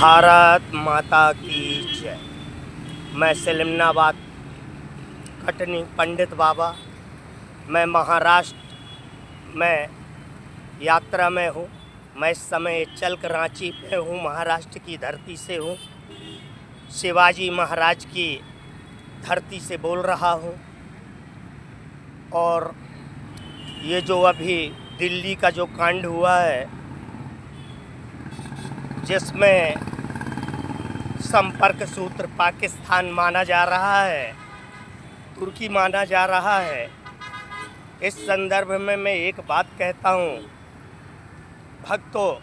भारत माता की जय। मैं सलिमनाबाद कटनी पंडित बाबा। मैं महाराष्ट्र में यात्रा में हूँ। मैं इस समय चलक रांची पे हूँ, महाराष्ट्र की धरती से हूँ, शिवाजी महाराज की धरती से बोल रहा हूँ। और ये जो अभी दिल्ली का जो कांड हुआ है, जिसमें संपर्क सूत्र पाकिस्तान माना जा रहा है, तुर्की माना जा रहा है, इस संदर्भ में मैं एक बात कहता हूँ। भक्तों,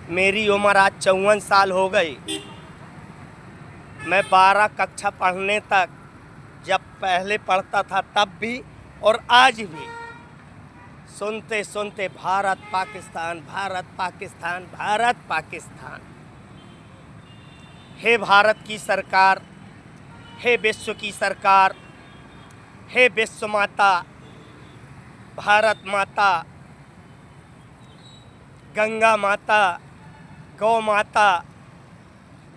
मेरी उम्र आज 54 साल हो गई। मैं 12 कक्षा पढ़ने तक जब पहले पढ़ता था तब भी और आज भी सुनते सुनते भारत पाकिस्तान, भारत पाकिस्तान, भारत पाकिस्तान। हे भारत की सरकार, हे विश्व की सरकार, हे विश्व माता, भारत माता, गंगा माता, गौ माता,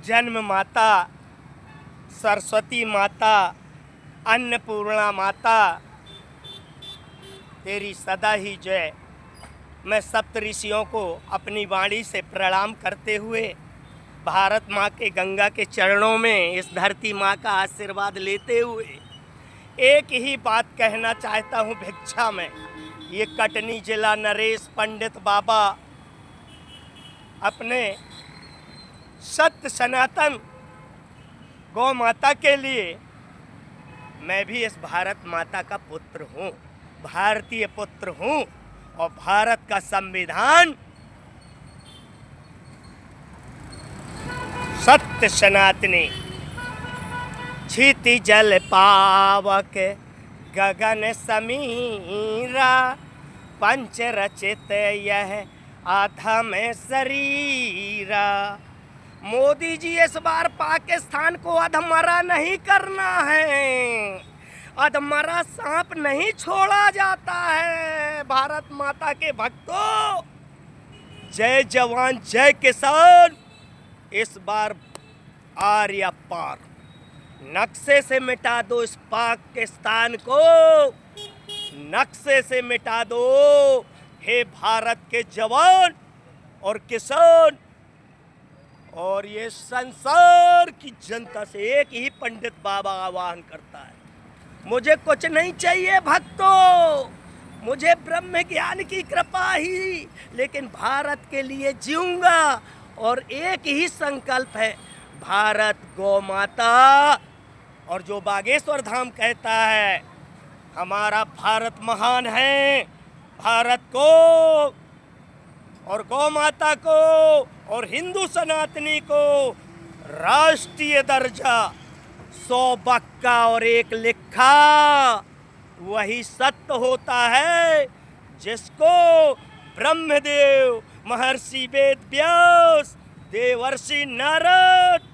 जन्म माता, सरस्वती माता, अन्नपूर्णा माता, तेरी सदा ही जय। मैं सप्तऋषियों को अपनी वाणी से प्रणाम करते हुए भारत माँ के गंगा के चरणों में इस धरती माँ का आशीर्वाद लेते हुए एक ही बात कहना चाहता हूँ भिक्षा में। ये कटनी जिला नरेश पंडित बाबा अपने सत्य सनातन गौ माता के लिए, मैं भी इस भारत माता का पुत्र हूँ, भारतीय पुत्र हूँ। और भारत का संविधान सत्य सनातनी, क्षिति जल पावक गगन समीरा, पंच रचित यह अधम शरीरा। मोदी जी, इस बार पाकिस्तान को अधमरा नहीं करना है। अधमरा सांप नहीं छोड़ा जाता है। भारत माता के भक्तों, जय जवान जय किसान। इस बार आर या पार, नक्शे से मिटा दो इस पाकिस्तान को, नक्शे से मिटा दो। हे भारत के जवान और किसान और ये संसार की जनता से एक ही पंडित बाबा आह्वान करता है, मुझे कुछ नहीं चाहिए भक्तों, मुझे ब्रह्म ज्ञान की कृपा ही, लेकिन भारत के लिए जीऊंगा। और एक ही संकल्प है, भारत गौ माता। और जो बागेश्वर धाम कहता है, हमारा भारत महान है, भारत को और गौ माता को और हिंदू सनातनी को राष्ट्रीय दर्जा 100 बक्का और 1 लिखा, वही सत्य होता है जिसको ब्रह्मदेव, महर्षि वेद व्यास, देवर्षि नारद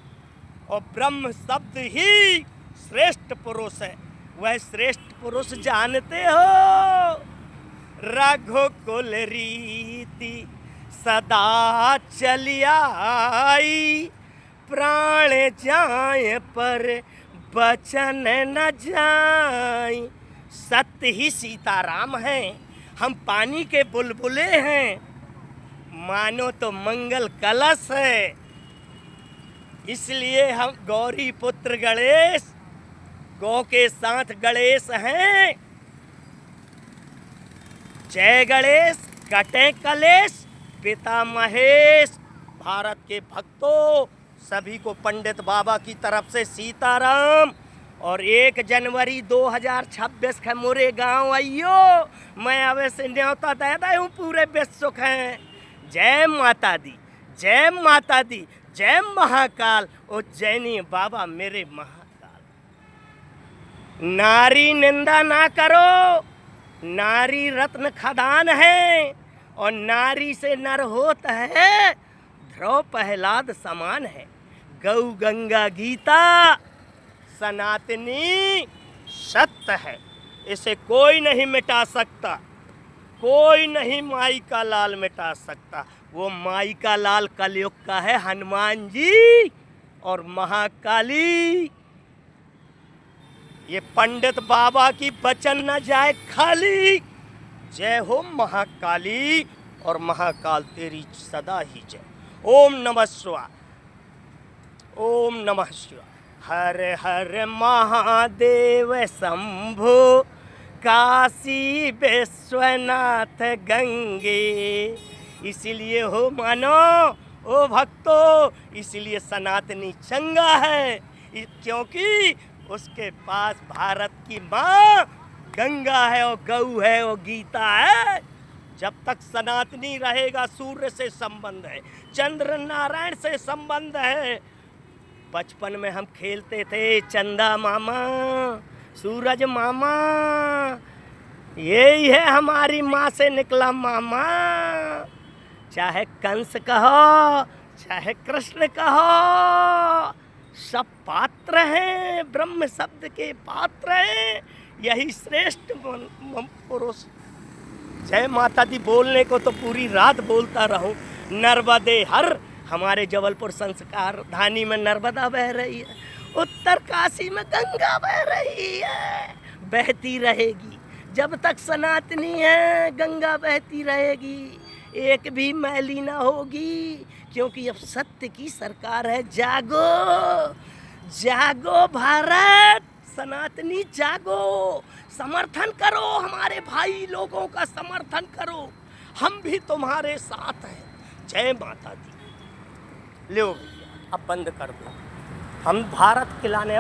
और ब्रह्म शब्द ही श्रेष्ठ पुरुष है। वह श्रेष्ठ पुरुष जानते हो, रघुकुल रीति सदा चली आई, प्राण जाए पर बचन न जाए। सत्य ही सीताराम हैं, हम पानी के बुलबुले हैं, मानो तो मंगल कलश है। इसलिए हम गौरी पुत्र गणेश, गौ के साथ गणेश हैं। जय गणेश, कटे कलेश, पिता महेश। भारत के भक्तों, सभी को पंडित बाबा की तरफ से सीताराम। और 1 जनवरी 2026 के मोरे गांव आइयो, मैं अब से न्योता दे दे हूँ, पूरे विश्व हैं। जय माता दी, जय माता दी, जय महाकाल, उज्जैनी बाबा मेरे महाकाल। नारी निंदा ना करो, नारी रत्न खदान है और नारी से नर होता है, ध्रुव प्रहलाद समान है। गौ गंगा गीता सनातनी सत्य है, इसे कोई नहीं मिटा सकता, कोई नहीं माई का लाल मिटा सकता। वो माई का लाल कलयुग का है हनुमान जी और महाकाली। ये पंडित बाबा की वचन न जाए खाली। जय हो महाकाली और महाकाल तेरी सदा ही जय। ओम नमः शिवाय, ओम नमः शिवाय। हर हर महादेव शंभो काशी विश्वनाथ गंगे। इसलिए हो मानो ओ भक्तो, इसलिए सनातनी चंगा है, क्योंकि उसके पास भारत की माँ गंगा है और गऊ है और गीता है। जब तक सनातनी रहेगा सूर्य से संबंध है, चंद्र नारायण से संबंध है। बचपन में हम खेलते थे चंदा मामा, सूरज मामा, यही है हमारी माँ से निकला मामा। चाहे कंस कहो चाहे कृष्ण कहो, सब पात्र हैं, ब्रह्म शब्द के पात्र हैं, यही श्रेष्ठ पुरुष। जय माता दी बोलने को तो पूरी रात बोलता रहूं। नर्मदे हर, हमारे जबलपुर संस्कार धानी में नर्मदा बह रही है, उत्तर काशी में गंगा बह रही है, बहती रहेगी जब तक सनातनी है, गंगा बहती रहेगी, एक भी मैली ना होगी, क्योंकि अब सत्य की सरकार है। जागो जागो भारत, सनातनी जागो, समर्थन करो, हमारे भाई लोगों का समर्थन करो, हम भी तुम्हारे साथ हैं। जय माता दी। लो भैया अब बंद कर दो, हम भारत खिलाने